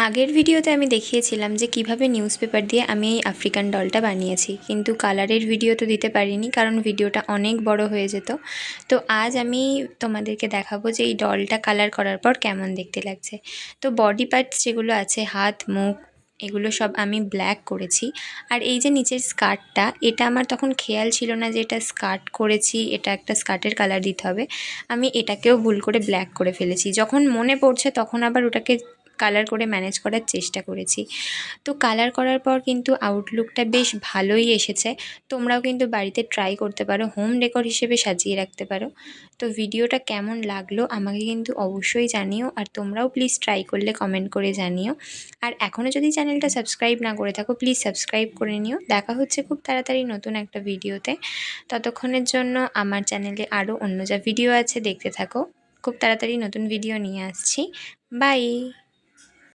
আগের ভিডিওতে আমি দেখিয়েছিলাম যে কিভাবে নিউজপেপার দিয়ে আমি এই আফ্রিকান ডলটা বানিয়েছি, কিন্তু কালারের ভিডিও তো দিতে পারিনি কারণ ভিডিওটা অনেক বড় হয়ে যেত। তো আজ আমি তোমাদেরকে দেখাবো যে এই ডলটা কালার করার পর কেমন দেখতে লাগছে। তো বডি পার্টস যেগুলো আছে, হাত, মুখ, এগুলো সব আমি ব্ল্যাক করেছি। আর এই যে নিচের স্কার্টটা, এটা আমার তখন খেয়াল ছিল না যে এটা স্কার্ট করেছি, এটা একটা স্কার্টের কালার দিতে হবে। আমি এটাকেও ভুল করে ব্ল্যাক করে ফেলেছি। যখন মনে পড়ছে তখন আবার ওটাকে কালার করে ম্যানেজ করার চেষ্টা করেছি। তো কালার করার পর কিন্তু আউটলুকটা বেশ ভালোই এসেছে। তোমরাও কিন্তু বাড়িতে ট্রাই করতে পারো, হোম ডেকর হিসেবে সাজিয়ে রাখতে পারো। তো ভিডিওটা কেমন লাগলো আমাকে কিন্তু অবশ্যই জানিও, আর তোমরাও প্লিজ ট্রাই করলে কমেন্ট করে জানিও। আর এখনও যদি চ্যানেলটা সাবস্ক্রাইব না করে থাকো প্লিজ সাবস্ক্রাইব করে নিও। দেখা হচ্ছে খুব তাড়াতাড়ি নতুন একটা ভিডিওতে। ততক্ষণের জন্য আমার চ্যানেলে আরও অন্য যা ভিডিও আছে দেখতে থাকো। খুব তাড়াতাড়ি নতুন ভিডিও নিয়ে আসছি। বাই।